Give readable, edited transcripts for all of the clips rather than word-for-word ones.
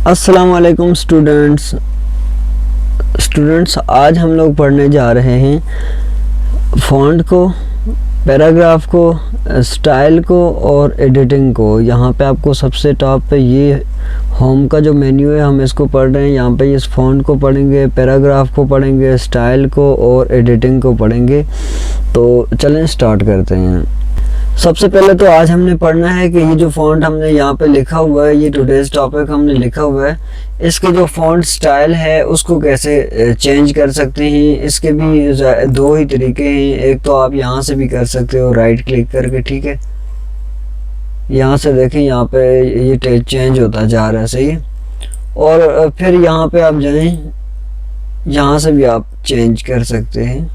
अस्सलाम वालेकुम स्टूडेंट्स आज हम लोग पढ़ने जा रहे हैं फ़ॉन्ट को, पैराग्राफ को, स्टाइल को और एडिटिंग को। यहाँ पे आपको सबसे टॉप पे ये होम का जो मेन्यू है हम इसको पढ़ रहे हैं। यहाँ पे इस फ़ॉन्ट को पढ़ेंगे, पैराग्राफ को पढ़ेंगे, स्टाइल को और एडिटिंग को पढ़ेंगे। तो चलें स्टार्ट करते हैं। सबसे पहले तो आज हमने पढ़ना है कि ये जो फ़ॉन्ट हमने यहाँ पे लिखा हुआ है, ये टुडेज़ टॉपिक हमने लिखा हुआ है, इसके जो फ़ॉन्ट स्टाइल है उसको कैसे चेंज कर सकते हैं। इसके भी दो ही तरीके हैं। एक तो आप यहाँ से भी कर सकते हो राइट क्लिक करके, ठीक है। यहाँ से देखें, यहाँ पे ये टेक्स्ट चेंज होता जा रहा है, सही है। और फिर यहाँ पे आप जाएं, यहाँ से भी आप चेंज कर सकते हैं।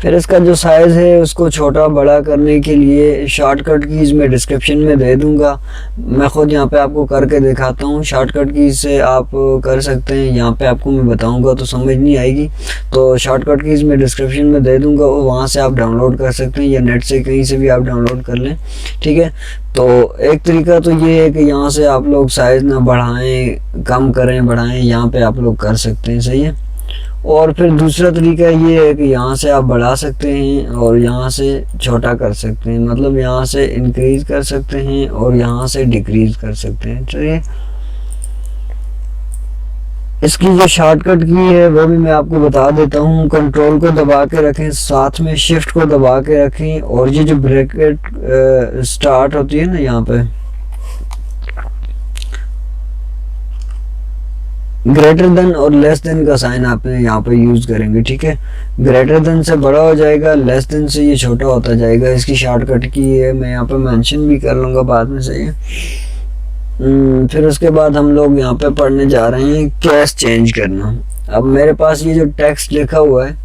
फिर इसका जो साइज़ है उसको छोटा बड़ा करने के लिए शॉर्टकट कीज़ मैं डिस्क्रिप्शन में दे दूंगा। मैं ख़ुद यहाँ पे आपको करके दिखाता हूँ। शॉर्टकट कीज़ से आप कर सकते हैं। यहाँ पे आपको मैं बताऊंगा तो समझ नहीं आएगी, तो शॉर्टकट कीज़ मैं डिस्क्रिप्शन में दे दूंगा, वहाँ से आप डाउनलोड कर सकते हैं या नेट से कहीं से भी आप डाउनलोड कर लें, ठीक है। तो एक तरीका तो ये है कि यहाँ से आप लोग साइज़ ना बढ़ाएँ, कम करें, बढ़ाएँ, यहाँ पर आप लोग कर सकते हैं, सही है। और फिर दूसरा तरीका ये है कि यहाँ से आप बढ़ा सकते हैं और यहाँ से छोटा कर सकते हैं, मतलब यहाँ से इंक्रीज कर सकते हैं और यहाँ से डिक्रीज कर सकते हैं। चलिए इसकी जो शॉर्टकट की है वो भी मैं आपको बता देता हूँ। कंट्रोल को दबा के रखें, साथ में शिफ्ट को दबा के रखें, और ये जो ब्रैकेट स्टार्ट होती है ना, यहाँ पे ग्रेटर देन और लेस देन का साइन आपने यहाँ पे यूज करेंगे, ठीक है। ग्रेटर देन से बड़ा हो जाएगा, लेस देन से ये छोटा होता जाएगा। इसकी शॉर्टकट की है, मैं यहाँ पे मेंशन भी कर लूँगा बाद में, सही है। फिर उसके बाद हम लोग यहाँ पे पढ़ने जा रहे हैं कैसे चेंज करना। अब मेरे पास ये जो टेक्स्ट लिखा हुआ है,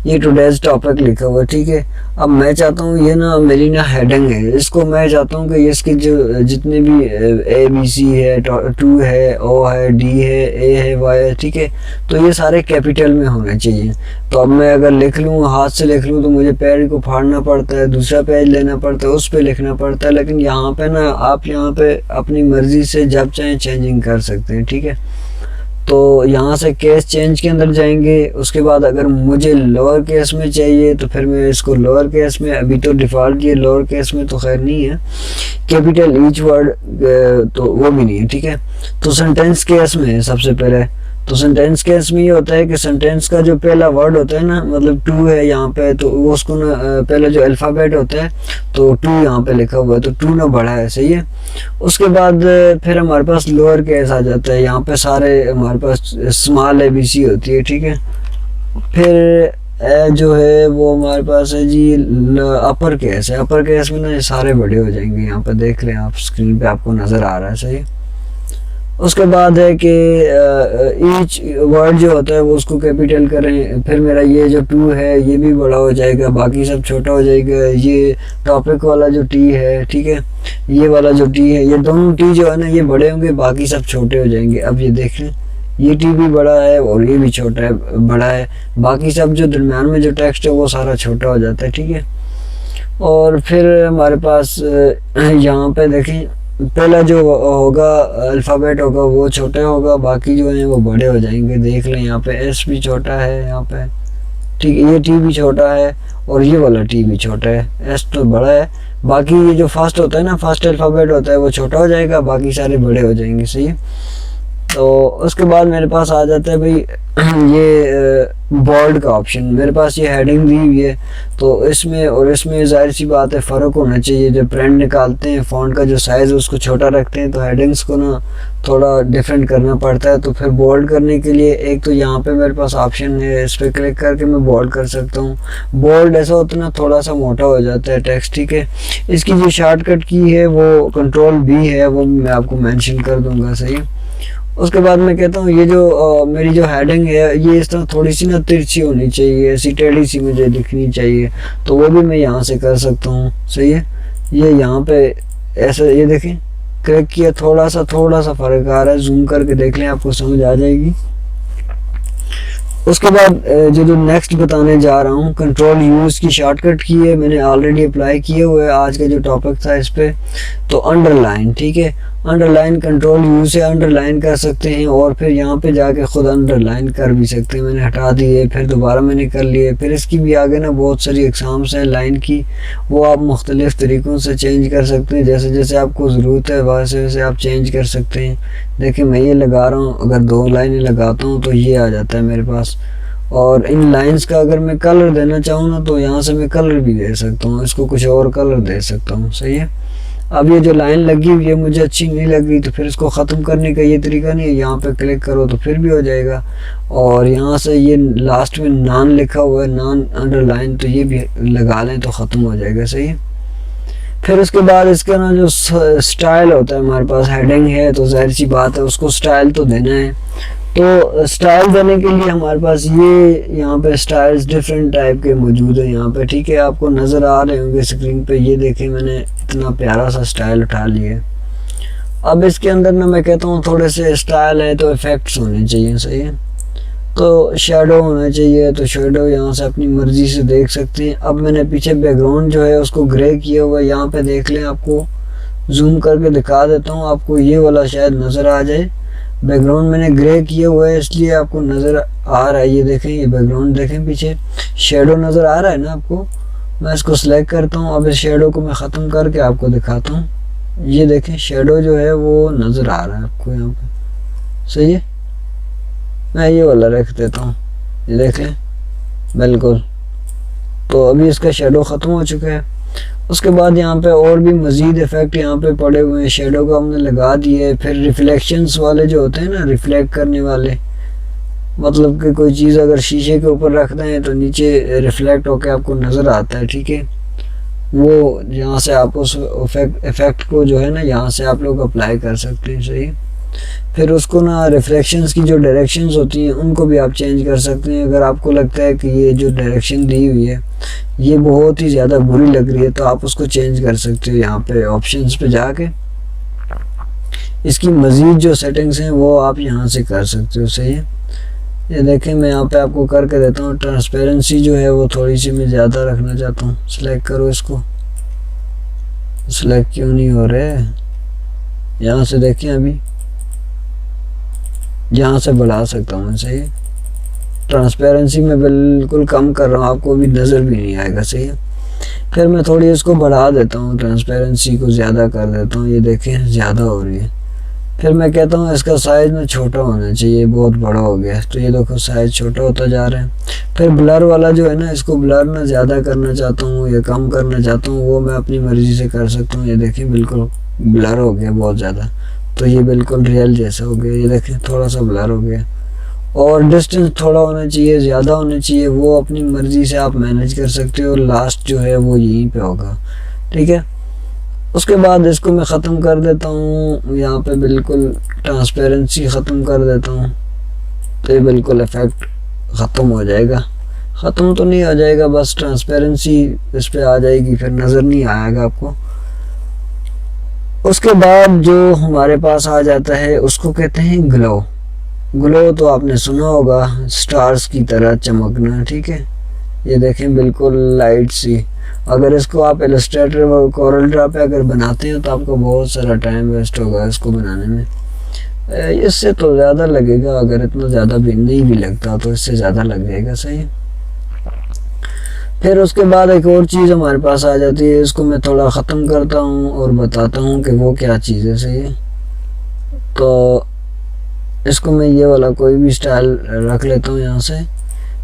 ये टुडेज़ टॉपिक लिखा हुआ है, ठीक है। अब मैं चाहता हूँ ये ना मेरी ना हेडिंग है, इसको मैं चाहता हूँ कि इसकी जो जितने भी ABC है, 2 है, O है, D है, A है, Y है, ठीक है, तो ये सारे कैपिटल में होने चाहिए। तो अब मैं अगर लिख लूँ, हाथ से लिख लूँ, तो मुझे पेज को फाड़ना पड़ता है, दूसरा पेज लेना पड़ता है, उस पर लिखना पड़ता है। लेकिन यहाँ पे ना आप यहाँ पे अपनी मर्जी से जब चाहें चेंजिंग कर सकते हैं, ठीक है। तो यहाँ से केस चेंज के अंदर जाएंगे। उसके बाद अगर मुझे लोअर केस में चाहिए तो फिर मैं इसको लोअर केस में, अभी तो डिफ़ॉल्ट ये लोअर केस में तो खैर नहीं है, कैपिटल ईच वर्ड तो वो भी नहीं है, ठीक है। तो सेंटेंस केस में सबसे पहले, तो सेंटेंस केस में ये होता है कि सेंटेंस का जो पहला वर्ड होता है ना, मतलब 2 है यहाँ पे, तो वो उसको ना पहले जो अल्फ़ाबेट होता है तो 2 यहाँ पे लिखा हुआ है, तो 2 ना बड़ा है, सही है। उसके बाद फिर हमारे पास लोअर केस आ जाता है। यहाँ पे सारे हमारे पास स्मॉल ABC होती है, ठीक है। फिर जो है वो हमारे पास है जी अपर केस है। अपर केस में ना ये सारे बड़े हो जाएंगे। यहाँ पे देख लें आप, स्क्रीन पे आपको नज़र आ रहा है, सही है। उसके बाद है कि ईच वर्ड जो होता है वो उसको कैपिटल करें। फिर मेरा ये जो 2 है ये भी बड़ा हो जाएगा, बाकी सब छोटा हो जाएगा। ये टॉपिक वाला जो T है, ठीक है, ये वाला जो T है, ये दोनों T जो है ना ये बड़े होंगे, बाकी सब छोटे हो जाएंगे। अब ये देख लें, ये T भी बड़ा है और ये भी छोटा है, बड़ा है, बाकी सब जो दरम्यान में जो टेक्स्ट है वो सारा छोटा हो जाता है, ठीक है। और फिर हमारे पास यहाँ पे देखें, पहला जो होगा अल्फ़ाबेट होगा वो छोटा होगा, बाकी जो हैं वो बड़े हो जाएंगे। देख लें यहाँ पे S भी छोटा है, यहाँ पे ठीक है, ये T भी छोटा है और ये वाला T भी छोटा है, S तो बड़ा है। बाकी ये जो फर्स्ट होता है ना, फर्स्ट अल्फ़ाबेट होता है वो छोटा हो जाएगा, बाकी सारे बड़े हो जाएंगे, सही है। तो उसके बाद मेरे पास आ जाता है भाई ये बोल्ड का ऑप्शन। मेरे पास ये हेडिंग दी हुई है, तो इसमें और इसमें जाहिर सी बात है फ़र्क होना चाहिए। जब प्रिंट निकालते हैं फ़ॉन्ट का जो साइज़ उसको छोटा रखते हैं, तो हेडिंग्स को ना थोड़ा डिफरेंट करना पड़ता है। तो फिर बोल्ड करने के लिए एक तो यहाँ पे मेरे पास ऑप्शन है, इस पर क्लिक करके मैं बोल्ड कर सकता हूँ। बोल्ड ऐसा होता है ना, थोड़ा सा मोटा हो जाता है टेक्स्ट, ठीक है। इसकी जो शॉर्टकट की है वो कंट्रोल B है, वो मैं आपको मैंशन कर दूँगा, सही है। उसके बाद मैं कहता हूँ ये जो मेरी जो हेडिंग है ये इस तरह थोड़ी सी ना तिरछी होनी चाहिए, ऐसी टेढ़ी सी मुझे दिखनी चाहिए, तो वो भी मैं यहाँ से कर सकता हूँ, सही है। ये यहाँ पे ऐसे, ये देखें, क्लिक किया, थोड़ा सा फ़र्क आ रहा है, जूम करके देख लें, आपको समझ आ जाएगी। उसके बाद जो नेक्स्ट बताने जा रहा हूँ, कंट्रोल यूज़ की शॉर्टकट की है, मैंने ऑलरेडी अप्लाई किए हुए है आज का जो टॉपिक था इस पे। तो अंडरलाइन, ठीक है, अंडरलाइन कंट्रोल यू से अंडरलाइन कर सकते हैं और फिर यहाँ पे जाके खुद अंडरलाइन कर भी सकते हैं। मैंने हटा दिए, फिर दोबारा मैंने कर लिए। फिर इसकी भी आगे ना बहुत सारी एग्जाम्स हैं लाइन की, वो आप मुख्तलिफ़ तरीक़ों से चेंज कर सकते हैं, जैसे जैसे आपको ज़रूरत है वैसे वैसे आप चेंज कर सकते हैं। देखिए मैं ये लगा रहा हूँ, अगर 2 लाइनें लगाता हूँ तो ये आ जाता है मेरे पास। और इन लाइंस का अगर मैं कलर देना चाहूँ ना तो यहाँ से मैं कलर भी दे सकता हूँ, इसको कुछ और कलर दे सकता हूँ। सही है। अब ये जो लाइन लगी हुई है मुझे अच्छी नहीं लग रही, तो फिर इसको ख़त्म करने का ये तरीका नहीं है, यहाँ पे क्लिक करो तो फिर भी हो जाएगा। और यहाँ से ये लास्ट में नान लिखा हुआ है, नान अंडरलाइन, तो ये भी लगा लें तो ख़त्म हो जाएगा। सही है। फिर उसके बाद इसका ना जो स्टाइल होता है, हमारे पास हेडिंग है तो जाहिर सी बात है उसको स्टाइल तो देना है। तो स्टाइल देने के लिए हमारे पास ये यहाँ पे स्टाइल्स डिफरेंट टाइप के मौजूद हैं यहाँ पे। ठीक है, आपको नज़र आ रहे होंगे स्क्रीन पे। ये देखें मैंने इतना प्यारा सा स्टाइल उठा लिया। अब इसके अंदर ना मैं कहता हूँ थोड़े से स्टाइल है तो इफ़ेक्ट्स होने चाहिए। सही है। तो शेडो होना चाहिए, तो शेडो यहाँ से अपनी मर्ज़ी से देख सकते हैं। अब मैंने पीछे बैकग्राउंड जो है उसको ग्रे किया हुआ है, यहाँ पे देख लें, आपको जूम करके दिखा देता हूँ, आपको ये वाला शायद नज़र आ जाए। बैकग्राउंड मैंने ग्रे किया हुआ है इसलिए आपको नज़र आ रहा है। ये देखें, ये बैकग्राउंड देखें, पीछे शेडो नज़र आ रहा है ना आपको। मैं इसको सिलेक्ट करता हूँ, अब इस शेडो को मैं ख़त्म करके आपको दिखाता हूँ। ये देखें शेडो जो है वो नज़र आ रहा है आपको यहाँ पे। सही है। मैं ये वाला रख देता हूँ, ये देख लें बिल्कुल। तो अभी इसका शेडो ख़त्म हो चुका है। उसके बाद यहाँ पे और भी मज़ीद इफ़ेक्ट यहाँ पे पड़े हुए हैं, शेडो को हमने लगा दिए। फिर रिफ्लेक्शंस वाले जो होते हैं ना, रिफ्लेक्ट करने वाले, मतलब कि कोई चीज़ अगर शीशे के ऊपर रख दें तो नीचे रिफ्लेक्ट होकर आपको नज़र आता है। ठीक है, वो यहाँ से आप उस इफ़ेक्ट को जो है ना यहाँ से आप लोग अप्लाई कर सकते हैं। सही। फिर उसको ना रिफ्लेक्शंस की जो डायरेक्शंस होती हैं उनको भी आप चेंज कर सकते हैं। अगर आपको लगता है कि ये जो डायरेक्शन दी हुई है ये बहुत ही ज़्यादा बुरी लग रही है तो आप उसको चेंज कर सकते हो यहाँ पे ऑप्शंस पे जाके। इसकी मज़ीद जो सेटिंग्स हैं वो आप यहाँ से कर सकते हो। सही है। ये देखें मैं यहाँ पे आपको करके देता हूँ। ट्रांसपेरेंसी जो है वो थोड़ी सी मैं ज़्यादा रखना चाहता हूँ। सिलेक्ट करो इसको, सिलेक्ट क्यों नहीं हो रहे, यहाँ से देखें, अभी यहाँ से बढ़ा सकता हूँ। सही है। ट्रांसपेरेंसी में बिल्कुल कम कर रहा हूँ, आपको भी नज़र भी नहीं आएगा। सही है। फिर मैं थोड़ी इसको बढ़ा देता हूँ, ट्रांसपेरेंसी को ज़्यादा कर देता हूँ। ये देखें ज़्यादा हो रही है। फिर मैं कहता हूँ इसका साइज़ में छोटा होना चाहिए, बहुत बड़ा हो गया, तो ये देखो साइज़ छोटा होता जा रहा है। फिर ब्लर वाला जो है ना, इसको ब्लर ना ज़्यादा करना चाहता हूँ या कम करना चाहता हूँ, वो मैं अपनी मर्ज़ी से कर सकता हूँ। ये देखें बिल्कुल ब्लर हो गया बहुत ज़्यादा, तो ये बिल्कुल रियल जैसा हो गया। ये देखें थोड़ा सा ब्लर हो गया। और डिस्टेंस थोड़ा होना चाहिए, ज़्यादा होना चाहिए, वो अपनी मर्ज़ी से आप मैनेज कर सकते हो। लास्ट जो है वो यहीं पे होगा। ठीक है। उसके बाद इसको मैं ख़त्म कर देता हूँ, यहाँ पे बिल्कुल ट्रांसपेरेंसी ख़त्म कर देता हूँ, तो ये बिल्कुल इफ़ेक्ट ख़त्म हो जाएगा। ख़त्म तो नहीं हो जाएगा, बस ट्रांसपेरेंसी इस पर आ जाएगी, फिर नज़र नहीं आएगा आपको। उसके बाद जो हमारे पास आ जाता है उसको कहते हैं ग्लो। ग्लो तो आपने सुना होगा, स्टार्स की तरह चमकना। ठीक है। ये देखें बिल्कुल लाइट सी। अगर इसको आप इलस्ट्रेटर और कोरल ड्रा पे अगर बनाते हैं तो आपको बहुत सारा टाइम वेस्ट होगा इसको बनाने में। इससे तो ज़्यादा लगेगा, अगर इतना ज़्यादा भी नहीं भी लगता तो इससे ज़्यादा लग जाएगा। सही। फिर उसके बाद एक और चीज़ हमारे पास आ जाती है, इसको मैं थोड़ा ख़त्म करता हूँ और बताता हूँ कि वो क्या चीज़ है। सही है। तो इसको मैं ये वाला कोई भी स्टाइल रख लेता हूँ यहाँ से।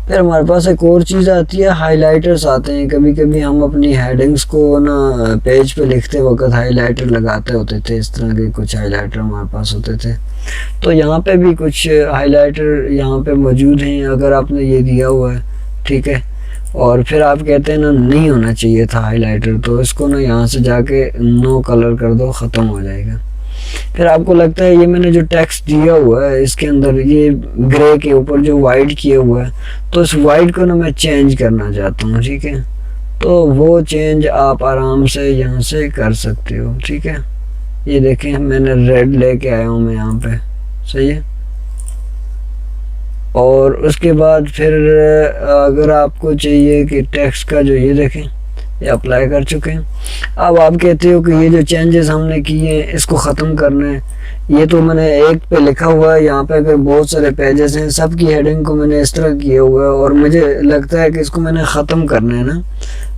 फिर हमारे पास एक और चीज़ आती है, हाइलाइटर्स आते हैं। कभी कभी हम अपनी हेडिंग्स को ना पेज पे लिखते वक्त हाइलाइटर लगाते होते थे, इस तरह के कुछ हाइलाइटर हमारे पास होते थे। तो यहाँ पे भी कुछ हाइलाइटर यहाँ पे मौजूद हैं, अगर आपने ये दिया हुआ है। ठीक है। और फिर आप कहते हैं ना नहीं होना चाहिए था हाइलाइटर, तो इसको ना यहाँ से जाके नो कलर कर दो, ख़त्म हो जाएगा। फिर आपको लगता है ये मैंने जो टेक्स्ट दिया हुआ है इसके अंदर ये ग्रे के ऊपर जो वाइट किया हुआ है, तो इस वाइट को ना मैं चेंज करना चाहता हूँ। ठीक है। तो वो चेंज आप आराम से यहाँ से कर सकते हो। ठीक है। ये देखें मैंने रेड लेके आया हूँ मैं यहाँ पे। सही है। और उसके बाद फिर अगर आपको चाहिए कि टेक्स्ट का जो, ये देखें ये अप्लाई कर चुके हैं। अब आप कहते हो कि ये जो चेंजेस हमने किए हैं इसको ख़त्म करना है। ये तो मैंने एक पे लिखा हुआ है, यहाँ पे अगर बहुत सारे पेजेस हैं, सब की हेडिंग को मैंने इस तरह किया हुआ है और मुझे लगता है कि इसको मैंने ख़त्म करना है ना,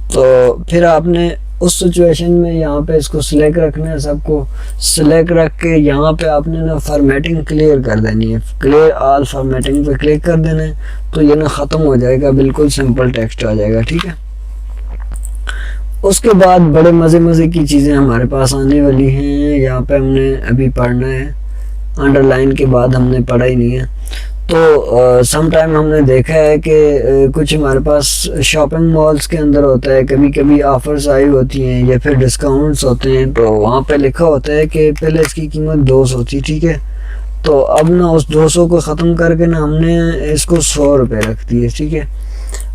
तो फिर आपने उस सिचुएशन में यहाँ पे इसको सिलेक्ट रखना है, सबको सिलेक्ट रख के यहाँ पे आपने ना फॉर्मेटिंग क्लियर कर देनी है, क्लियर ऑल फॉर्मेटिंग पे क्लिक कर देना है, तो ये ना ख़त्म हो जाएगा, बिल्कुल सिंपल टेक्स्ट आ जाएगा। ठीक है, उसके बाद बड़े मज़े की चीज़ें हमारे पास आने वाली हैं। यहाँ पे हमने अभी पढ़ना है, अंडरलाइन के बाद हमने पढ़ा ही नहीं है। तो सम टाइम हमने देखा है कि कुछ हमारे पास शॉपिंग मॉल्स के अंदर होता है, कभी कभी ऑफ़र्स आई होती हैं या फिर डिस्काउंट्स होते हैं, तो वहाँ पे लिखा होता है कि पहले इसकी कीमत 200 थी। ठीक है, तो अब ना उस 200 को ख़त्म करके ना हमने इसको 100 रुपये रख दिए। ठीक है,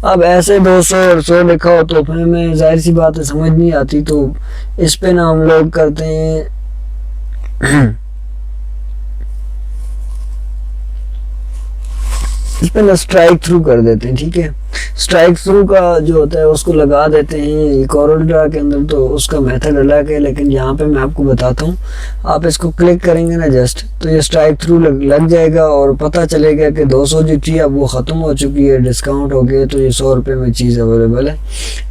अब ऐसे 200 और 100 लिखा हो तो फिर हमें जाहिर सी बात है समझ नहीं आती, तो इस पे ना हम लोग करते हैं इस पे ना स्ट्राइक थ्रू कर देते हैं। ठीक है, स्ट्राइक थ्रू का जो होता है उसको लगा देते हैं कोरोड्रा के अंदर, तो उसका मेथड अलग है, लेकिन यहाँ पे मैं आपको बताता हूँ। आप इसको क्लिक करेंगे ना जस्ट, तो ये स्ट्राइक थ्रू लग जाएगा और पता चलेगा कि 200 जो थी अब वो ख़त्म हो चुकी है, डिस्काउंट हो गया, तो ये 100 रुपये में चीज़ अवेलेबल है।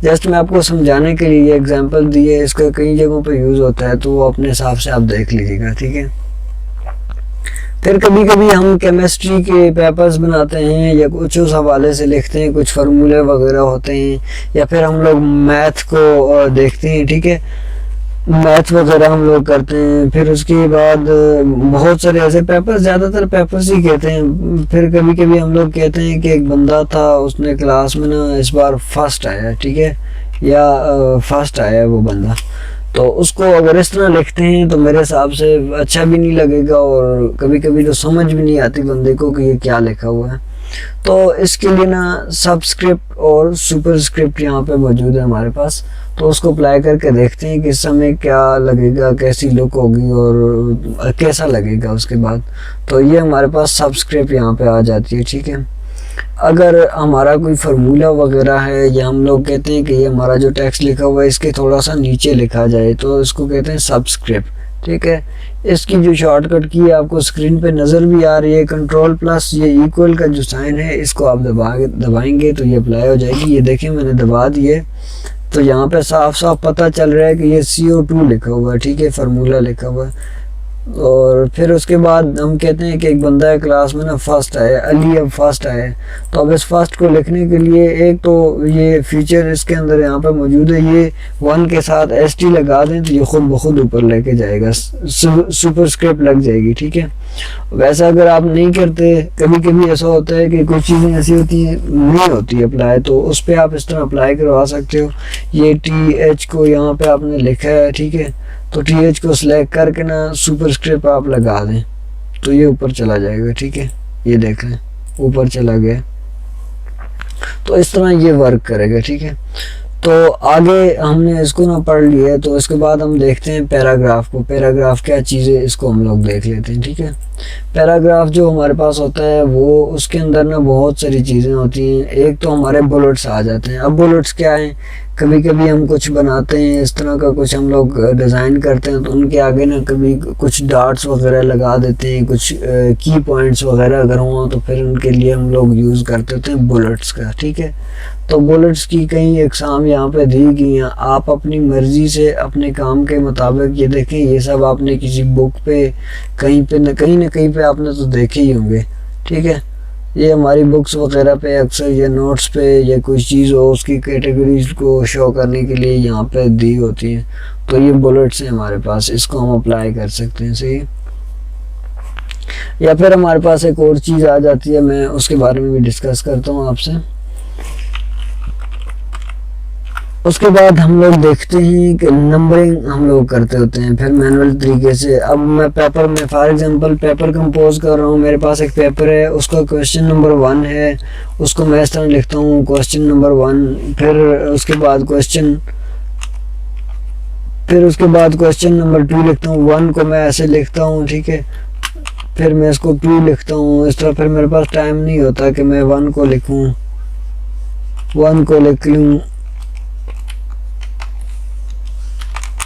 जस्ट मैं आपको समझाने के लिए ये एग्जाम्पल दी है, इसका कई जगहों पर यूज़ होता है, तो वो अपने हिसाब से आप देख लीजिएगा। ठीक है, फिर कभी कभी हम केमिस्ट्री के पेपर्स बनाते हैं या कुछ उस हवाले से लिखते हैं, कुछ फार्मूले वगैरह होते हैं, या फिर हम लोग मैथ को देखते हैं। ठीक है, मैथ वगैरह हम लोग करते हैं। फिर उसके बाद बहुत सारे ऐसे पेपर्स, ज़्यादातर पेपर्स ही कहते हैं। फिर कभी कभी हम लोग कहते हैं कि एक बंदा था, उसने क्लास में ना इस बार फर्स्ट आया। ठीक है, या फर्स्ट आया वो बंदा, तो उसको अगर इस तरह लिखते हैं तो मेरे हिसाब से अच्छा भी नहीं लगेगा और कभी कभी तो समझ भी नहीं आती बंदे को कि ये क्या लिखा हुआ है। तो इसके लिए ना सबस्क्रिप्ट और सुपरस्क्रिप्ट यहाँ पे मौजूद है हमारे पास, तो उसको अप्लाई करके देखते हैं कि इस समय क्या लगेगा, कैसी लुक होगी और कैसा लगेगा उसके बाद। तो ये हमारे पास सबस्क्रिप्ट यहाँ पे आ जाती है। ठीक है, अगर हमारा कोई फार्मूला वगैरह है या हम लोग कहते हैं कि ये हमारा जो टेक्स्ट लिखा हुआ है इसके थोड़ा सा नीचे लिखा जाए, तो इसको कहते हैं सबस्क्रिप्ट। ठीक है, इसकी जो शॉर्टकट की है आपको स्क्रीन पे नज़र भी आ रही है, कंट्रोल प्लस ये इक्वल का जो साइन है इसको आप दबाएंगे तो ये अप्लाई हो जाएगी। ये देखें मैंने दबा दिए, तो यहाँ पे साफ साफ पता चल रहा है कि ये CO2 लिखा हुआ है। ठीक है, फार्मूला लिखा हुआ है। और फिर उसके बाद हम कहते हैं कि एक बंदा है क्लास में ना फर्स्ट आया, अली अब फर्स्ट आया, तो अब इस फर्स्ट को लिखने के लिए एक तो ये फीचर इसके अंदर यहाँ पे मौजूद है, ये 1 के साथ ST लगा दें तो ये खुद ब खुद ऊपर लेके जाएगा, सुपरस्क्रिप्ट लग जाएगी। ठीक है, वैसा अगर आप नहीं करते, कभी कभी ऐसा होता है कि कुछ चीज़ें ऐसी होती हैं नहीं होती अप्लाई, तो उस पर आप इस तरह अप्लाई करवा सकते हो। ये TH को यहाँ पे आपने लिखा है। ठीक है, तो TH को सिलेक्ट करके ना सुपरस्क्रिप्ट आप लगा दें तो ये ऊपर चला जाएगा। ठीक है, ये देख लें ऊपर चला गया, तो इस तरह ये वर्क करेगा। ठीक है, तो आगे हमने इसको ना पढ़ लिया है, तो इसके बाद हम देखते हैं पैराग्राफ को। पैराग्राफ क्या चीज़ है इसको हम लोग देख लेते हैं। ठीक है, पैराग्राफ जो हमारे पास होता है वो उसके अंदर ना बहुत सारी चीज़ें होती हैं। एक तो हमारे बुलेट्स आ जाते हैं। अब बुलेट्स क्या हैं, कभी कभी हम कुछ बनाते हैं इस तरह का, कुछ हम लोग डिज़ाइन करते हैं, तो उनके आगे ना कभी कुछ डॉट्स वगैरह लगा देते हैं, कुछ की पॉइंट्स वगैरह अगर हों तो फिर उनके लिए हम लोग यूज़ करते होते हैं बुलेट्स का। ठीक है, तो बुलेट्स की कई एग्ज़ाम यहाँ पे दी गई हैं, आप अपनी मर्ज़ी से अपने काम के मुताबिक, ये देखें ये सब आपने किसी बुक पे कहीं ना कहीं पे आपने तो देखे ही होंगे। ठीक है, ये हमारी बुक्स वगैरह पे अक्सर ये नोट्स पे या कोई चीज़ हो उसकी कैटेगरीज को शो करने के लिए यहाँ पे दी होती हैं, तो ये बुलेट्स हैं हमारे पास, इसको हम अप्लाई कर सकते हैं। सही, या फिर हमारे पास एक और चीज़ आ जाती है, मैं उसके बारे में भी डिस्कस करता हूँ आपसे। उसके बाद हम लोग देखते हैं कि नंबरिंग हम लोग करते होते हैं फिर मैनुअल तरीके से। अब मैं पेपर में फॉर एग्जांपल पेपर कंपोज कर रहा हूँ, मेरे पास एक पेपर है, उसका क्वेश्चन नंबर 1 है, उसको मैं इस तरह लिखता हूँ क्वेश्चन नंबर 1, फिर उसके बाद क्वेश्चन नंबर 2 लिखता हूँ। 1 को मैं ऐसे लिखता हूँ। ठीक है, फिर मैं इसको 2 लिखता हूँ इस तरह। फिर मेरे पास टाइम नहीं होता कि मैं 1 को लिखूँ, 1 को लिख लूँ,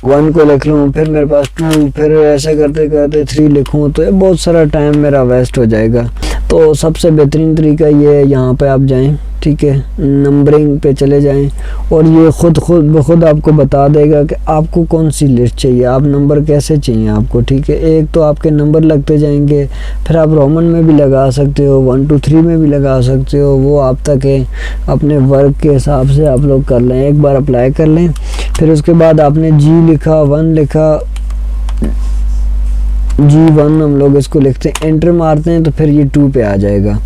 1 को लिख लूँ, फिर मेरे पास 2, फिर ऐसे करते करते 3 लिखूँ, तो ये बहुत सारा टाइम मेरा वेस्ट हो जाएगा। तो सबसे बेहतरीन तरीका ये है, यहाँ पे आप जाएं, ठीक है, नंबरिंग पे चले जाएं और ये खुद ब खुद आपको बता देगा कि आपको कौन सी लिस्ट चाहिए, आप नंबर कैसे चाहिए आपको, ठीक है। एक तो आपके नंबर लगते जाएंगे, फिर आप रोमन में भी लगा सकते हो, 1 2 3 में भी लगा सकते हो, वो आप तक है, अपने वर्क के हिसाब से आप लोग कर लें, एक बार अप्लाई कर लें। फिर उसके बाद आपने G लिखा, 1 लिखा, G1 हम लोग इसको लिखते हैं, एंटर मारते हैं तो फिर ये 2 पे आ जाएगा।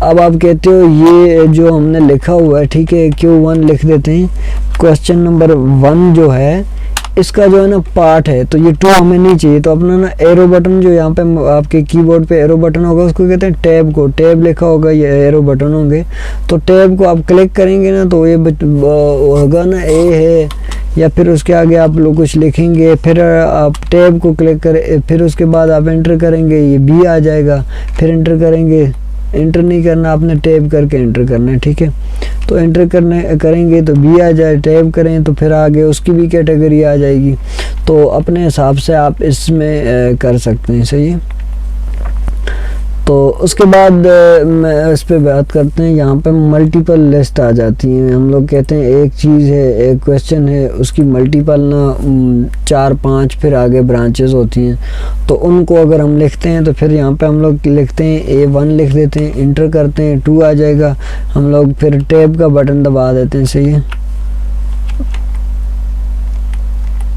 अब आप कहते हो ये जो हमने लिखा हुआ है, ठीक है, Q1 लिख देते हैं, क्वेश्चन नंबर 1 जो है इसका जो है ना पार्ट है, तो ये 2 हमें नहीं चाहिए, तो अपना ना एरो बटन जो यहाँ पे आपके कीबोर्ड पे एरो बटन होगा उसको कहते हैं टैब को, टैब लिखा होगा, ये एरो बटन होंगे, तो टैब को आप क्लिक करेंगे ना तो ये होगा ना ए है, या फिर उसके आगे आप लोग कुछ लिखेंगे, फिर आप टैब को क्लिक करें, फिर उसके बाद आप एंटर करेंगे, ये बी आ जाएगा, फिर एंटर करेंगे, एंटर नहीं करना आपने, टैब करके एंटर करना है, ठीक है। तो एंटर करेंगे तो बी आ जाए, टैब करें तो फिर आगे उसकी भी कैटेगरी आ जाएगी। तो अपने हिसाब से आप इसमें कर सकते हैं, सही है। तो उसके बाद मैं इस पे बात करते हैं, यहाँ पे मल्टीपल लिस्ट आ जाती हैं, हम लोग कहते हैं एक चीज़ है, एक क्वेश्चन है, उसकी मल्टीपल ना 4 5 फिर आगे ब्रांचेस होती हैं, तो उनको अगर हम लिखते हैं तो फिर यहाँ पे हम लोग लिखते हैं A1 लिख देते हैं, इंटर करते हैं, 2 आ जाएगा, हम लोग फिर टैब का बटन दबा देते हैं, सही है।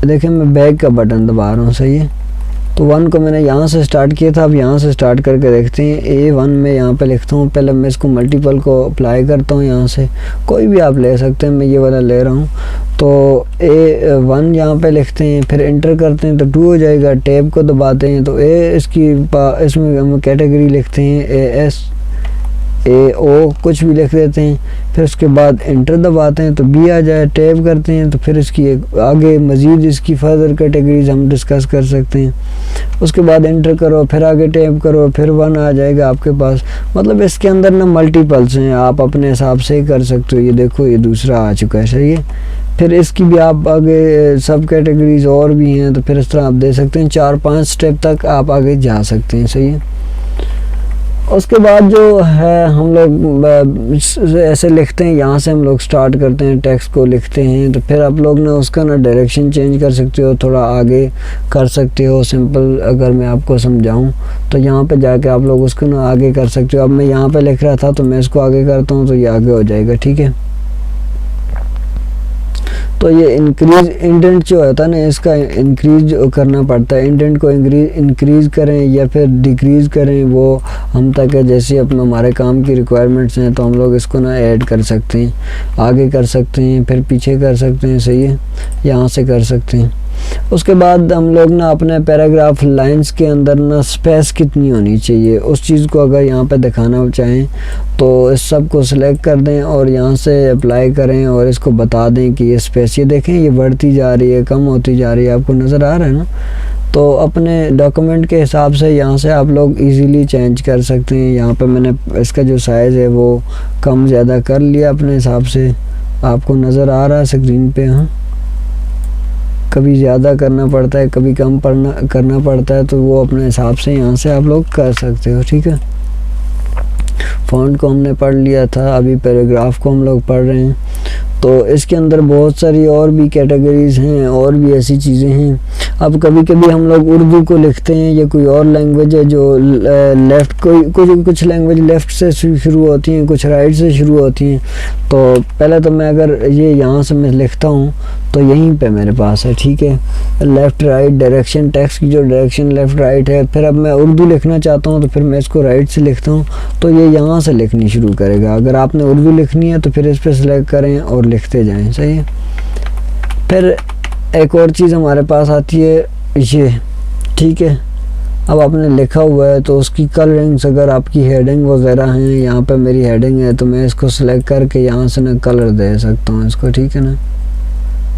देखिए मैं बैक का बटन दबा रहा हूँ, सही है। तो 1 को मैंने यहाँ से स्टार्ट किया था, अब यहाँ से स्टार्ट करके देखते हैं, A1 में यहाँ पे लिखता हूँ, पहले मैं इसको मल्टीपल को अप्लाई करता हूँ, यहाँ से कोई भी आप ले सकते हैं, मैं ये वाला ले रहा हूँ। तो A1 यहाँ पे लिखते हैं, फिर एंटर करते हैं तो 2 हो जाएगा, टैब को दबाते हैं तो इसमें हम कैटेगरी लिखते हैं AS AO कुछ भी लिख देते हैं, फिर उसके बाद एंटर दबाते हैं तो बी आ जाए, टैब करते हैं तो फिर इसकी आगे मज़ीद इसकी फर्दर कैटेगरीज हम डिस्कस कर सकते हैं। उसके बाद एंटर करो, फिर आगे टैब करो, फिर 1 आ जाएगा आपके पास। मतलब इसके अंदर ना मल्टीपल्स हैं, आप अपने हिसाब से ही कर सकते हो। ये देखो ये दूसरा आ चुका है, सही है। फिर इसकी भी आप आगे सब कैटेगरीज और भी हैं, तो फिर इस तरह आप दे सकते हैं, 4 5 स्टेप तक आप आगे जा सकते हैं, सही है। उसके बाद जो है हम लोग ऐसे लिखते हैं, यहाँ से हम लोग स्टार्ट करते हैं, टेक्स्ट को लिखते हैं, तो फिर आप लोग ना उसका ना डायरेक्शन चेंज कर सकते हो, थोड़ा आगे कर सकते हो। सिंपल अगर मैं आपको समझाऊं तो यहाँ पे जाके आप लोग उसको ना आगे कर सकते हो। अब मैं यहाँ पे लिख रहा था तो मैं इसको आगे करता हूँ तो ये आगे हो जाएगा, ठीक है। तो ये इंक्रीज इंडेंट जो होता है ना, इसका इंक्रीज करना पड़ता है, इंडेंट को इंक्रीज करें या फिर डिक्रीज करें, वो हम तक है, जैसे अपने हमारे काम की रिक्वायरमेंट्स हैं, तो हम लोग इसको ना ऐड कर सकते हैं, आगे कर सकते हैं, फिर पीछे कर सकते हैं, सही है, यहाँ से कर सकते हैं। उसके बाद हम लोग ना अपने पैराग्राफ लाइंस के अंदर ना स्पेस कितनी होनी चाहिए, उस चीज़ को अगर यहाँ पे दिखाना चाहें तो इस सब को सिलेक्ट कर दें और यहाँ से अप्लाई करें और इसको बता दें कि ये स्पेस, ये देखें ये बढ़ती जा रही है, कम होती जा रही है, आपको नज़र आ रहा है ना। तो अपने डॉक्यूमेंट के हिसाब से यहाँ से आप लोग इजीली चेंज कर सकते हैं। यहाँ पे मैंने इसका जो साइज़ है वो कम ज़्यादा कर लिया अपने हिसाब से, आपको नज़र आ रहा है स्क्रीन पे। हाँ, कभी ज़्यादा करना पड़ता है, कभी कम करना पड़ता है, तो वो अपने हिसाब से यहाँ से आप लोग कर सकते हो, ठीक है। फ़ॉन्ट को हमने पढ़ लिया था, अभी पैराग्राफ को हम लोग पढ़ रहे हैं। तो इसके अंदर बहुत सारी और भी कैटेगरीज़ हैं, और भी ऐसी चीज़ें हैं। अब कभी कभी हम लोग उर्दू को लिखते हैं या कोई और लैंग्वेज है जो लेफ़्ट, कुछ लैंग्वेज लेफ़्ट से शुरू होती हैं, कुछ राइट से शुरू होती हैं। तो पहले तो मैं अगर ये यहाँ से मैं लिखता हूँ तो यहीं पे मेरे पास है, ठीक है, लेफ़्ट राइट डायरेक्शन, टेक्स्ट की जो डायरेक्शन लेफ़्ट राइट है। फिर अब मैं उर्दू लिखना चाहता हूँ तो फिर मैं इसको राइट से लिखता हूँ, तो ये यहाँ से लिखनी शुरू करेगा। अगर आपने उर्दू लिखनी है तो फिर इस पर सिलेक्ट करें और लिखते जाएं, सही है। फिर एक और चीज़ हमारे पास आती है ये, ठीक है। अब आपने लिखा हुआ है तो उसकी कलरिंग्स, अगर आपकी हेडिंग वगैरह हैं, यहाँ पे मेरी हेडिंग है तो मैं इसको सिलेक्ट करके यहाँ से ना कलर दे सकता हूँ इसको, ठीक है ना।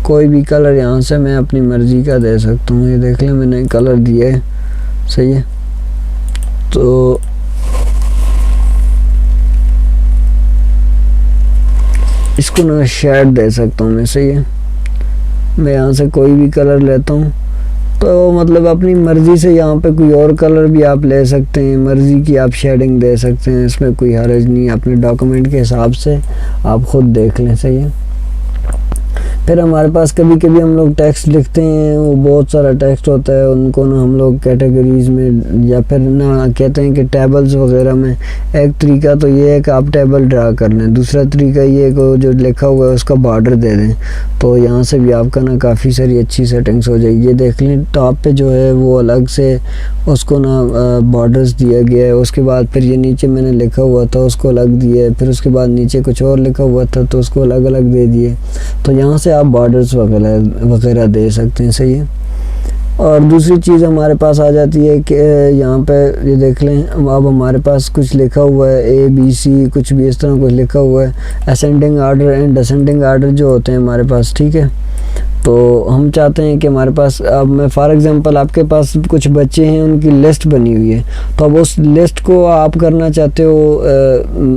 कोई भी कलर यहाँ से मैं अपनी मर्ज़ी का दे सकता हूँ। ये देख लें मैंने कलर दिया है, सही है। तो इसको ना शेड दे सकता हूँ मैं, सही है। मैं यहाँ से कोई भी कलर लेता हूँ। तो मतलब अपनी मर्ज़ी से यहाँ पे कोई और कलर भी आप ले सकते हैं, मर्ज़ी की आप शेडिंग दे सकते हैं, इसमें कोई हर्ज नहीं। अपने डॉक्यूमेंट के हिसाब से आप ख़ुद देख लें, सही है। फिर हमारे पास कभी कभी हम लोग टेक्स्ट लिखते हैं, वो बहुत सारा टेक्स्ट होता है, उनको ना हम लोग कैटेगरीज़ में या फिर ना कहते हैं कि टेबल्स वगैरह में। एक तरीका तो ये है कि आप टेबल ड्रा कर लें, दूसरा तरीका ये है कि जो लिखा हुआ है उसका बॉर्डर दे दें। तो यहाँ से भी आपका ना काफ़ी सारी अच्छी सेटिंग्स हो जाएगी। ये देख लें टॉप पे जो है वो अलग से उसको ना बॉर्डर्स दिया गया है। उसके बाद फिर ये नीचे मैंने लिखा हुआ था उसको अलग दिया है, फिर उसके बाद नीचे कुछ और लिखा हुआ था तो उसको अलग अलग दे दिए। तो यहाँ से आप बॉर्डर्स वगैरह दे सकते हैं, सही है। और दूसरी चीज़ हमारे पास आ जाती है कि यहाँ पे ये देख लें, अब हमारे पास कुछ लिखा हुआ है ABC, कुछ भी इस तरह कुछ लिखा हुआ है। Ascending order and descending order जो होते हैं हमारे पास, ठीक है। तो हम चाहते हैं कि हमारे पास, अब मैं फॉर एग्जांपल आपके पास कुछ बच्चे हैं, उनकी लिस्ट बनी हुई है, तो अब उस लिस्ट को आप करना चाहते हो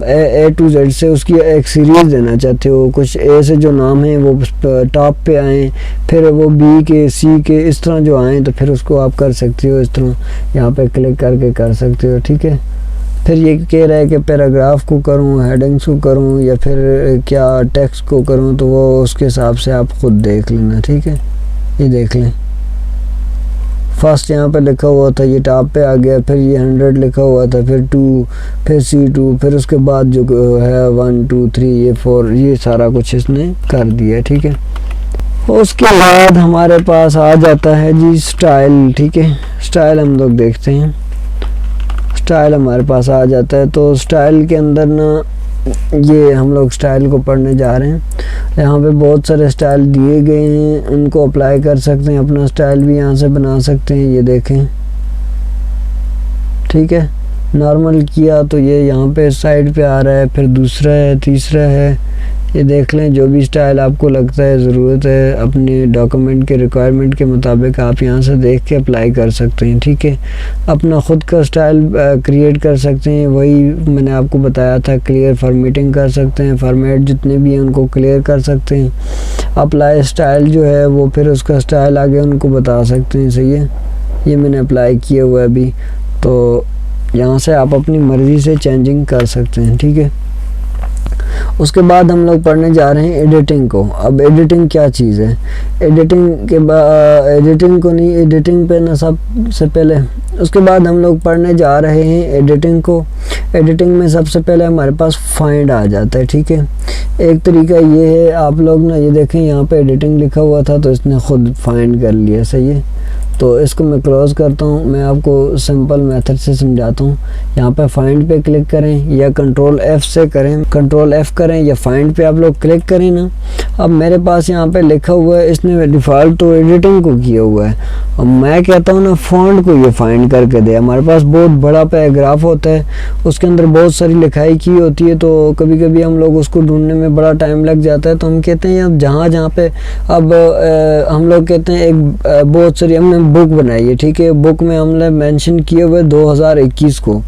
A to Z से उसकी एक सीरीज़ देना चाहते हो। कुछ A से जो नाम है वो टॉप पे आएँ, फिर वो B के C के इस तरह जो आएँ, तो फिर उसको आप कर सकते हो इस तरह, यहाँ पे क्लिक करके कर सकते हो, ठीक है। फिर ये कह रहा है कि पैराग्राफ को करूँ, हेडिंग्स को करूँ, या फिर क्या टेक्स्ट को करूँ, तो वो उसके हिसाब से आप ख़ुद देख लेना, ठीक है। ये देख लें, फर्स्ट यहाँ पे लिखा हुआ था, ये टॉप पे आ गया, फिर ये 100 लिखा हुआ था, फिर 2, फिर C2, फिर उसके बाद जो है 1 2 3 ये 4, ये सारा कुछ इसने कर दिया, ठीक है। उसके बाद हमारे पास आ जाता है जी स्टाइल, ठीक है। स्टाइल हम लोग देखते हैं, स्टाइल हमारे पास आ जाता है। तो स्टाइल के अंदर ना ये हम लोग स्टाइल को पढ़ने जा रहे हैं। यहाँ पे बहुत सारे स्टाइल दिए गए हैं, उनको अप्लाई कर सकते हैं, अपना स्टाइल भी यहाँ से बना सकते हैं। ये देखें, ठीक है। नॉर्मल किया तो ये यहाँ पे साइड पे आ रहा है, फिर दूसरा है, तीसरा है। ये देख लें, जो भी स्टाइल आपको लगता है ज़रूरत है अपने डॉक्यूमेंट के रिक्वायरमेंट के मुताबिक आप यहाँ से देख के अप्लाई कर सकते हैं, ठीक है। अपना ख़ुद का स्टाइल क्रिएट कर सकते हैं, वही मैंने आपको बताया था। क्लियर फॉर्मेटिंग कर सकते हैं, फॉर्मेट जितने भी हैं उनको क्लियर कर सकते हैं। अप्लाई स्टाइल जो है वो फिर उसका स्टाइल आगे उनको बता सकते हैं, सही है। ये मैंने अप्लाई किया हुआ है अभी, तो यहाँ से आप अपनी मर्ज़ी से चेंजिंग कर सकते हैं, ठीक है। उसके बाद हम लोग पढ़ने जा रहे हैं एडिटिंग को। अब एडिटिंग क्या चीज़ है? एडिटिंग के बाद, एडिटिंग को नहीं, एडिटिंग पे ना सबसे पहले, उसके बाद हम लोग पढ़ने जा रहे हैं एडिटिंग को। एडिटिंग में सबसे पहले हमारे पास फाइंड आ जाता है, ठीक है। एक तरीका ये है, आप लोग ना ये देखें, यहाँ पे एडिटिंग लिखा हुआ था तो इसने खुद फाइंड कर लिया, सही है। तो इसको मैं क्लोज़ करता हूँ, मैं आपको सिंपल मेथड से समझाता हूँ। यहाँ पे फाइंड पे क्लिक करें या कंट्रोल F से करें, कंट्रोल F करें या फाइंड पे आप लोग क्लिक करें ना। अब मेरे पास यहाँ पे लिखा हुआ है, इसने डिफ़ॉल्ट तो एडिटिंग को किया हुआ है, और मैं कहता हूँ ना फॉन्ट को ये फाइंड करके दे। हमारे पास बहुत बड़ा पैराग्राफ होता है, उसके अंदर बहुत सारी लिखाई की होती है, तो कभी कभी हम लोग उसको ढूंढने में बड़ा टाइम लग जाता है। तो हम कहते हैं अब जहाँ पे अब हम लोग कहते हैं एक बहुत सारी हमने बुक बनाई है, ठीक है। बुक में हमने मेंशन किए हुए 2021 को,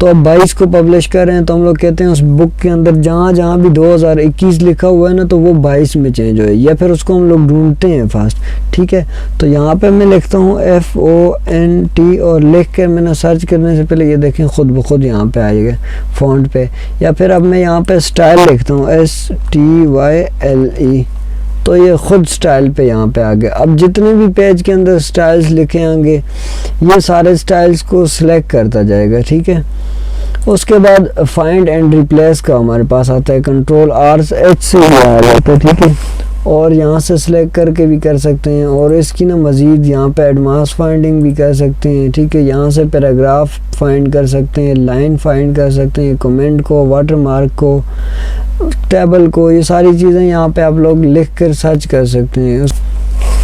तो अब 22 को पब्लिश कर रहे हैं, तो हम लोग कहते हैं उस बुक के अंदर जहाँ भी 2021 लिखा हुआ है ना, तो वो 22 में चेंज हो, या फिर उसको हम लोग ढूंढते हैं फास्ट, ठीक है। तो यहाँ पे मैं लिखता हूँ FONT, और लिख कर मैंने सर्च करने से पहले ये देखें खुद ब खुद यहाँ पे आएगा फॉन्ट पे। या फिर अब मैं यहाँ पे स्टाइल लिखता हूँ STYLE, तो ये खुद स्टाइल पे यहाँ पे आ गया। अब जितने भी पेज के अंदर स्टाइल्स लिखे होंगे, ये सारे स्टाइल्स को सिलेक्ट करता जाएगा, ठीक है। उसके बाद फाइंड एंड रिप्लेस का हमारे पास आता है, कंट्रोल R/H से भी आ जाता है, ठीक है। और यहाँ से सिलेक्ट करके भी कर सकते हैं, और इसकी ना मज़ीद यहाँ पे एडवांस फाइंडिंग भी कर सकते हैं, ठीक है। यहाँ से पैराग्राफ फाइंड कर सकते हैं, लाइन फाइंड कर सकते हैं, कमेंट को, वाटरमार्क को, टेबल को, ये सारी चीज़ें यहाँ पे आप लोग लिख कर सर्च कर सकते हैं।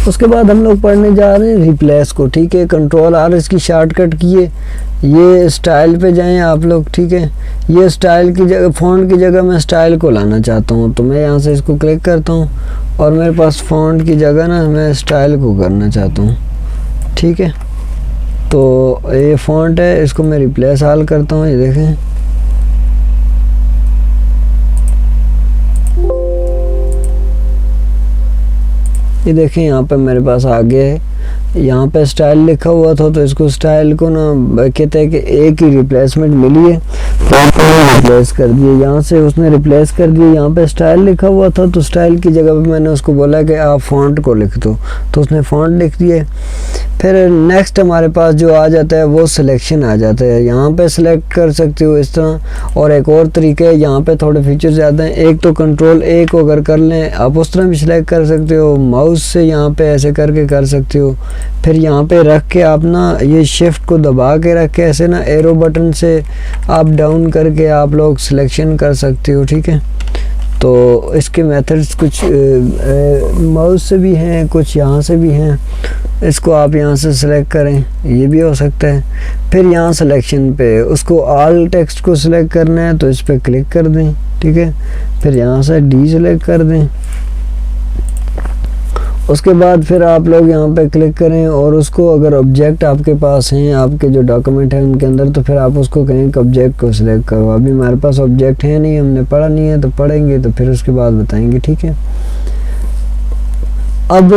उसके बाद हम लोग पढ़ने जा रहे हैं रिप्लेस को, ठीक है। कंट्रोल R इसकी शॉर्टकट किए, ये स्टाइल पे जाएं आप लोग, ठीक है। ये स्टाइल की जगह, फ़ॉन्ट की जगह मैं स्टाइल को लाना चाहता हूँ, तो मैं यहाँ से इसको क्लिक करता हूँ, और मेरे पास फ़ॉन्ट की जगह ना मैं स्टाइल को करना चाहता हूँ, ठीक है। तो ये फ़ॉन्ट है, इसको मैं रिप्लेस ऑल करता हूँ, ये देखें। ये देखें यहाँ पे मेरे पास आ गया है। यहाँ पे स्टाइल लिखा हुआ था तो इसको स्टाइल को ना कहते हैं कि एक ही रिप्लेसमेंट मिली है तो रिप्लेस कर दिए, यहाँ से उसने रिप्लेस कर दिया। यहाँ पे स्टाइल लिखा हुआ था तो स्टाइल की जगह पे मैंने उसको बोला कि आप फ़ॉन्ट को लिख दो, तो उसने फ़ॉन्ट लिख दिए। फिर नेक्स्ट हमारे पास जो आ जाता है वो सिलेक्शन आ जाता है। यहाँ पे सिलेक्ट कर सकते हो इस तरह, और एक और तरीका है, यहाँ पे थोड़े फीचर्स ज़्यादा हैं। एक तो कंट्रोल A को अगर कर लें आप उस तरह भी सिलेक्ट कर सकते हो, माउस से यहाँ पे ऐसे करके कर सकते हो। फिर यहाँ पे रख के आप ना ये शिफ्ट को दबा के रख के ऐसे ना एरो बटन से आप डाउन करके आप लोग सिलेक्शन कर सकते हो, ठीक है। तो इसके मेथड्स कुछ माउस से भी हैं, कुछ यहाँ से भी हैं। इसको आप यहाँ से सिलेक्ट करें, ये भी हो सकता है। फिर यहाँ सिलेक्शन पे उसको ऑल टेक्स्ट को सिलेक्ट करना है तो इस पर क्लिक कर दें, ठीक है। फिर यहाँ से डी सिलेक्ट कर दें। उसके बाद फिर आप लोग यहाँ पे क्लिक करें और उसको अगर ऑब्जेक्ट आपके पास हैं, आपके जो डॉक्यूमेंट हैं उनके अंदर, तो फिर आप उसको कहें कि ऑब्जेक्ट को सिलेक्ट करो। अभी हमारे पास ऑब्जेक्ट है नहीं, हमने पढ़ा नहीं है, तो पढ़ेंगे तो फिर उसके बाद बताएंगे, ठीक है। अब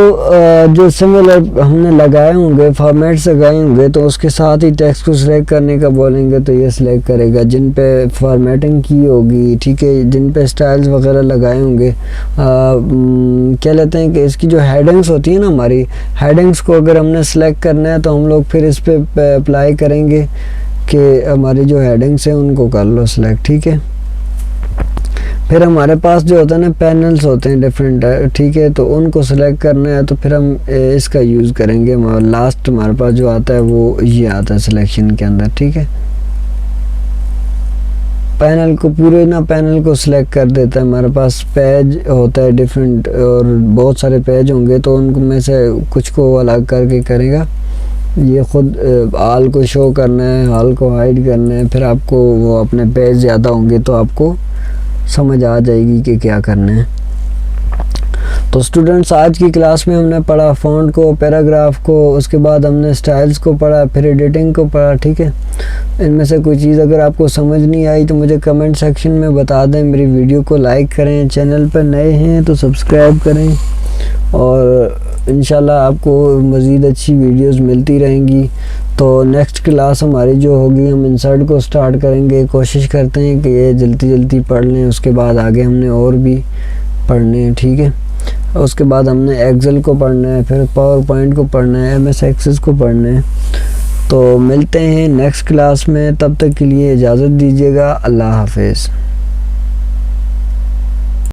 जो सिमिलर हमने लगाए होंगे, फॉर्मेट्स लगाए होंगे, तो उसके साथ ही टेक्स्ट को सिलेक्ट करने का बोलेंगे तो ये सिलेक्ट करेगा। जिन पे फॉर्मेटिंग की होगी, ठीक है, जिन पे स्टाइल्स वगैरह लगाए होंगे, क्या लेते हैं कि इसकी जो हेडिंग्स होती है ना, हमारी हेडिंग्स को अगर हमने सिलेक्ट करना है तो हम लोग फिर इस पे अप्लाई करेंगे कि हमारी जो हेडिंग्स हैं उनको कर लो सिलेक्ट, ठीक है। फिर हमारे पास जो होता है ना पैनल्स होते हैं डिफरेंट, ठीक है, तो उनको सिलेक्ट करना है तो फिर हम इसका यूज़ करेंगे। लास्ट हमारे पास जो आता है वो ये आता है सिलेक्शन के अंदर, ठीक है। पैनल को पूरे ना पैनल को सिलेक्ट कर देता है। हमारे पास पेज होता है डिफरेंट और बहुत सारे पेज होंगे तो उनको में से कुछ को अलग करके करेगा। ये ख़ुद हाल को शो करना है, हाल को हाइड करना है। फिर आपको वो अपने पेज ज़्यादा होंगे तो आपको समझ आ जाएगी कि क्या करना है। तो स्टूडेंट्स, आज की क्लास में हमने पढ़ा फ़ॉन्ट को, पैराग्राफ को, उसके बाद हमने स्टाइल्स को पढ़ा, फिर एडिटिंग को पढ़ा, ठीक है। इनमें से कोई चीज़ अगर आपको समझ नहीं आई तो मुझे कमेंट सेक्शन में बता दें। मेरी वीडियो को लाइक करें, चैनल पर नए हैं तो सब्सक्राइब करें, और इंशाल्लाह आपको मज़ीद अच्छी वीडियोस मिलती रहेंगी। तो नेक्स्ट क्लास हमारी जो होगी, हम इंसर्ट को स्टार्ट करेंगे। कोशिश करते हैं कि ये जल्दी पढ़ लें, उसके बाद आगे हमने और भी पढ़ने हैं, ठीक है। उसके बाद हमने एक्सेल को पढ़ना है, फिर पावर पॉइंट को पढ़ना है, MS एक्सेस को पढ़ना है। तो मिलते हैं नेक्स्ट क्लास में, तब तक के लिए इजाज़त दीजिएगा। अल्लाह हाफिज़।